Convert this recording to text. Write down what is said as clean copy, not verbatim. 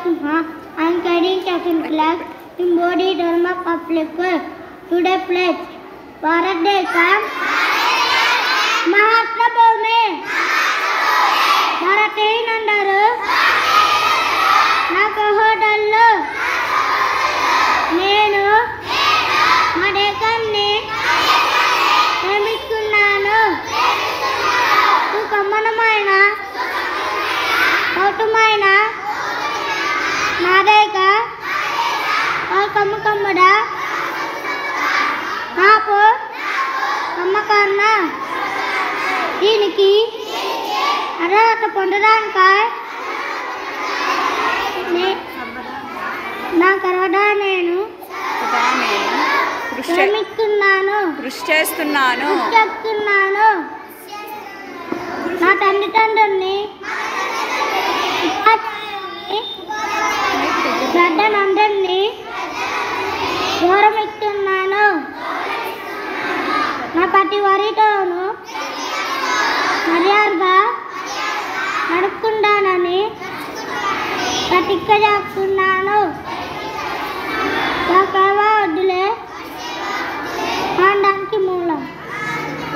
I am carrying second class in Bodhi Dharma Public School. Today pledge Bharat Desha Mahatma Bhumi Bharatinandaru na kahodallu nenu ma dekanni ప్రేమిస్తున్నాను కమ్మనమైన కౌటుమైన నాదేక కమ్మ కమ్మడా నాకు కమ్మకన్న దీనికి అర్హత పొందడానికై నా కరవడా నేను కృషి చేస్తున్నాను నా తండ్రిని గడ్డనందరినీ గౌరవిస్తున్నాను నా ప్రతి వారితోనూ మర్యాదగా నడుపుకుంటానని ప్రతిజ్ఞ చేస్తున్నాను.